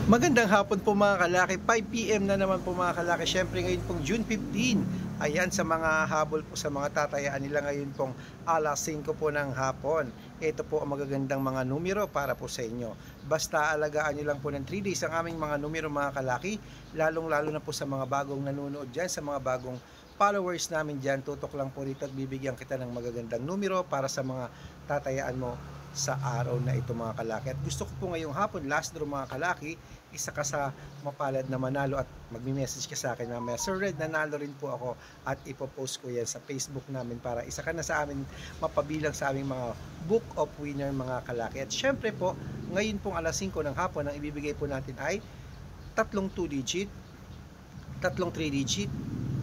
Magandang hapon po mga kalaki, 5 PM na naman po mga kalaki. Syempre ngayon pong June 15. Ayan, sa mga habol po sa mga tatayaan nila ngayon pong alas 5 po ng hapon. Ito po ang magagandang mga numero para po sa inyo. Basta alagaan nyo lang po ng 3 days ang aming mga numero mga kalaki. Lalong lalo na po sa mga bagong nanonood dyan, sa mga bagong followers namin dyan. Tutok lang po dito at bibigyan kita ng magagandang numero para sa mga tatayaan mo sa araw na ito mga kalaki. At gusto ko po ngayong hapon, last draw mga kalaki, isa ka sa mapalad na manalo at magme-message ka sa akin na Sir Red, nanalo rin po ako at ipopost ko yan sa Facebook namin para isa ka na sa amin mapabilang sa aming mga book of winner mga kalaki. At syempre po, ngayon pong alas 5 ng hapon, ang ibibigay po natin ay tatlong 2 digit, tatlong 3 digit,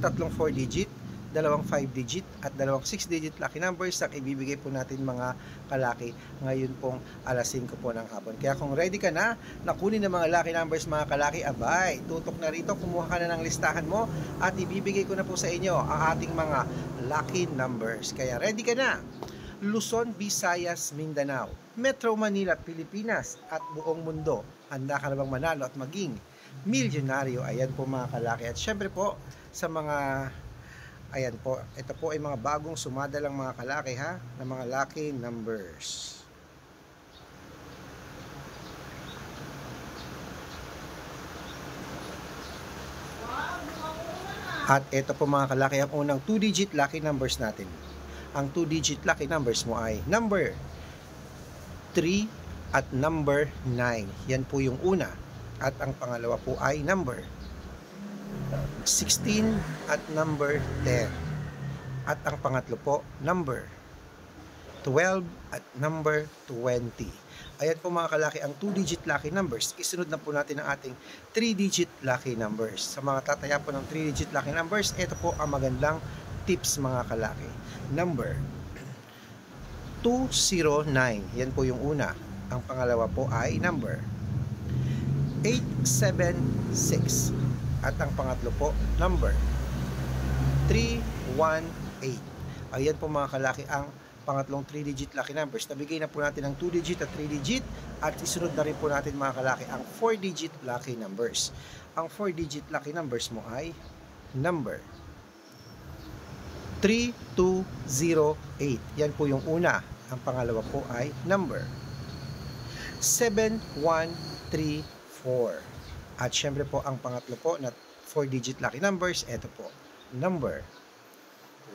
tatlong 4 digit, dalawang 5 digit at dalawang 6 digit lucky numbers ang ibibigay po natin mga kalaki ngayon pong alas 5 po ng hapon. Kaya kung ready ka na kunin ng mga lucky numbers mga kalaki, abay, tutok na rito, kumuha ka na ng listahan mo at ibibigay ko na po sa inyo ang ating mga lucky numbers. Kaya ready ka na? Luzon, Visayas, Mindanao, Metro Manila, Pilipinas at buong mundo. Handa ka na bang manalo at maging milyonaryo? Ayan po mga kalaki. At syempre po sa mga ayan po, ito po ay mga bagong sumadalang mga kalaki ha, na mga lucky numbers. At ito po mga kalaki, ang unang 2-digit lucky numbers natin. Ang 2-digit lucky numbers mo ay number 3 at number 9. Yan po yung una. At ang pangalawa po ay number 16 at number 10. At ang pangatlo po, number 12 at number 20. Ayan po mga kalaki, ang 2-digit lucky numbers. Isunod na po natin ang ating 3-digit lucky numbers. Sa mga tataya po ng 3-digit lucky numbers, ito po ang magandang tips mga kalaki. Number 209. Yan po yung una. Ang pangalawa po ay number 876. At ang pangatlo po, number 318. Ayan po mga kalaki ang pangatlong 3-digit lucky numbers. Nabigay na po natin ang 2-digit at 3-digit at isunod na rin po natin mga kalaki ang 4-digit lucky numbers. Ang 4-digit lucky numbers mo ay number 3208. Yan po yung una. Ang pangalawa po ay number 7134. At syempre po ang pangatlo po na 4-digit lucky numbers, ito po, number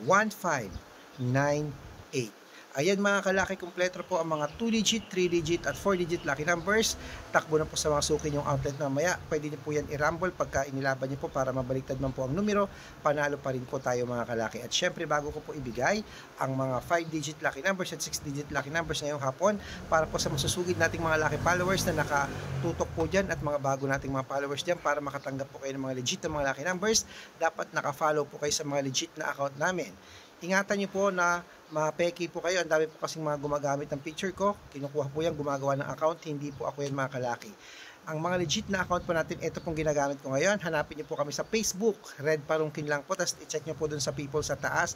1598. Ayan mga kalaki, kumpleto po ang mga 2-digit, 3-digit at 4-digit lucky numbers. Takbo na po sa mga suki yung outlet mamaya. Pwede niyo po yan i-rumble pagka inilaban niyo po para mabaliktad man po ang numero. Panalo pa rin po tayo mga kalaki. At syempre bago ko po ibigay ang mga 5-digit lucky numbers at 6-digit lucky numbers ngayong hapon para po sa masusugid nating mga lucky followers na nakatutok po dyan at mga bago nating mga followers dyan para makatanggap po kayo ng mga legit na mga lucky numbers, dapat nakafollow po kayo sa mga legit na account namin. Ingatan nyo po na mapeki po kayo. Ang dami po kasing mga gumagamit ng picture ko. Kinukuha po yan, gumagawa ng account. Hindi po ako yan mga kalaki. Ang mga legit na account po natin, ito pong ginagamit ko ngayon. Hanapin nyo po kami sa Facebook. Red Parungkin lang po. Tapos i-check nyo po dun sa people sa taas.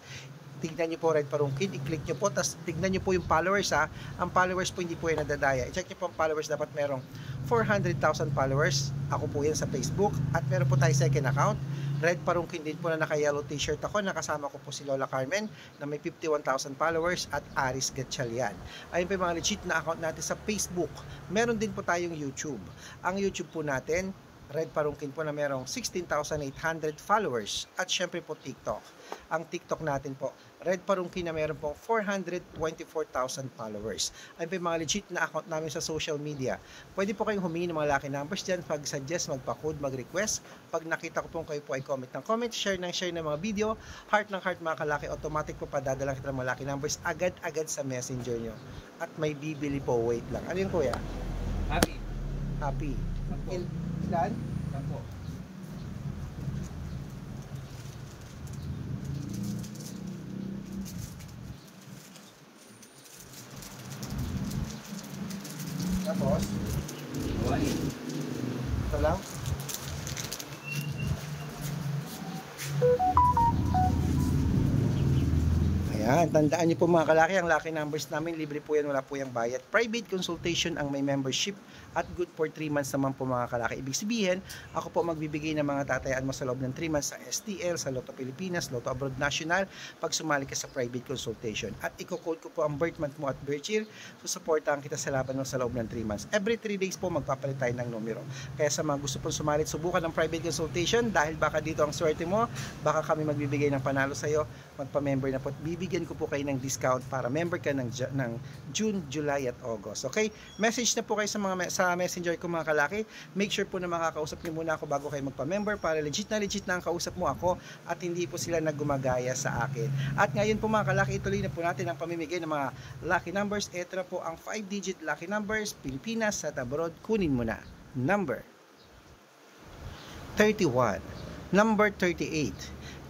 Tignan nyo po Red Parungkin. I-click nyo po. Tapos tignan nyo po yung followers ha. Ang followers po hindi po yan nadadaya. I-check nyo po ang followers. Dapat merong 400,000 followers. Ako po yan sa Facebook. At meron po tayo second account. Red Parungkin din po na naka-yellow t-shirt ako. Nakasama ko po si Lola Carmen na may 51,000 followers at Aris Gatchalian. Ayun po yung mga legit na account natin sa Facebook. Meron din po tayong YouTube. Ang YouTube po natin, Red Parungkin po na merong 16,800 followers. At syempre po TikTok. Ang TikTok natin po, Red Parungkin na meron po 424,000 followers. Ayun po yung mga legit na account namin sa social media. Pwede po kayong humingi ng mga lucky numbers dyan, mag-suggest, magpa-code, mag-request. Pag nakita ko po kayo po ay comment ng comment, share ng mga video, heart ng heart mga kalaki, automatic po padadala kita ng mga lucky numbers agad-agad sa messenger nyo. At may bibili po, wait lang. Ano yun kuya? Happy. Happy. Ilan? Sampo. Tapos? Hawaii. Ito lang? Ayan. Yan, tandaan niyo po mga kalaki, ang lucky numbers namin, libre po yan, wala po yung bayad. Private consultation ang may membership at good for 3 months naman po mga kalaki. Ibig sabihin, ako po magbibigay ng mga tatayaan mo sa loob ng 3 months sa STL, sa Lotto Pilipinas, Lotto Abroad National, pag sumali ka sa private consultation. At i-code ko po ang birth month mo at birth year, susuportahan kita sa laban mo sa loob ng 3 months. Every 3 days po magpapalit tayo ng numero. Kaya sa mga gusto pong sumalit, subukan ng private consultation dahil baka dito ang swerte mo, baka kami magbibigay ng panalo sa iyo, magpa-member na po. Bibigyan ko po kayo ng discount para member ka ng June, July at August. Okay? Message na po kayo sa messenger ko mga kalaki. Make sure po na makakausap niyo muna ako bago kayo magpa-member para legit na ang kausap mo ako at hindi po sila naggumagaya sa akin. At ngayon po mga kalaki, ituloy na po natin ang pamimigay ng mga lucky numbers. Ito na po ang 5-digit lucky numbers, Pilipinas at abroad. Kunin mo na. Number 31, number 38,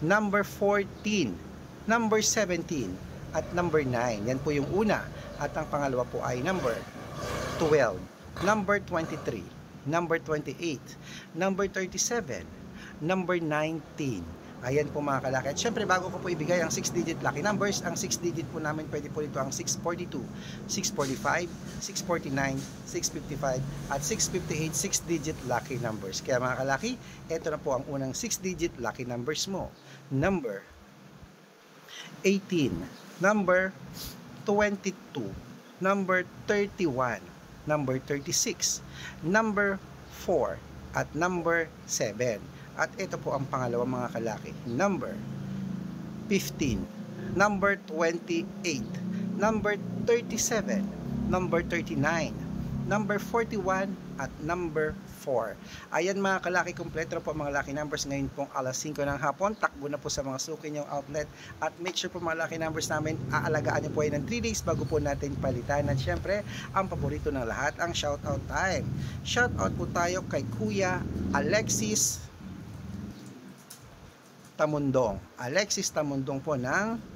number 14, number 17, at number 9. Yan po yung una. At ang pangalawa po ay number 12, number 23, number 28, number 37, number 19. Ayan po mga kalaki. At syempre bago ko po ibigay ang 6-digit lucky numbers, ang 6-digit po namin pwede po dito ang 642, 645, 649, 655, at 658 6-digit lucky numbers. Kaya mga kalaki, ito na po ang unang 6-digit lucky numbers mo. Number 18, number 22, number 31, number 36, number 4, at number 7. At ito po ang pangalawa mga kalaki. Number 15, number 28, number 37, number 39, number 41, at number 4. Ayan mga kalaki, kompleto po mga lucky numbers ngayon pong alas 5 ng hapon. Takbo na po sa mga suki niyong outlet at make sure po mga lucky numbers namin, aalagaan niyo po yan ng 3 days bago po natin palitan. At syempre, ang paborito ng lahat, ang shoutout time. Shoutout po tayo kay Kuya Alexis Tamundong. Alexis Tamundong po ng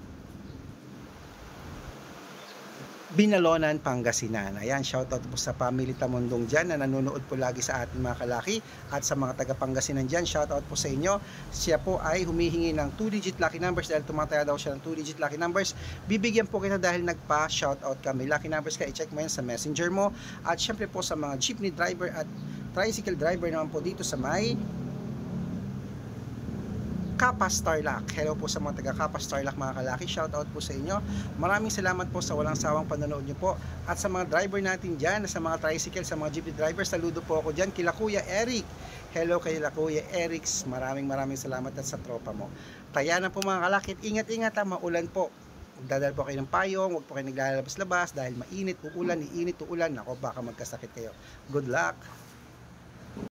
Binalonan, Pangasinan. Ayan, shoutout po sa family Tamundong dyan na nanonood po lagi sa ating mga kalaki at sa mga taga Pangasinan dyan, shoutout po sa inyo. Siya po ay humihingi ng 2-digit lucky numbers dahil tumataya daw siya ng 2-digit lucky numbers. Bibigyan po kita dahil nagpa-shoutout kami. Lucky numbers ka, i-check mo yan sa messenger mo. At syempre po sa mga jeepney driver at tricycle driver naman po dito sa may Kapas Tarlac. Hello po sa mga taga Kapas Tarlac mga kalaki. Shout out po sa inyo. Maraming salamat po sa walang sawang panonood nyo po. At sa mga driver natin dyan, sa mga tricycle, sa mga jeepney driver, saludo po ako dyan kila Kuya Eric. Hello kay Kuya Eric. Maraming salamat at sa tropa mo. Taya na po mga kalaki. Ingat-ingat ha, maulan po. Magdadala po kayo ng payong, huwag po kayo naglalabas-labas dahil mainit, uulan, iinit, uulan. Ako, baka magkasakit kayo. Good luck!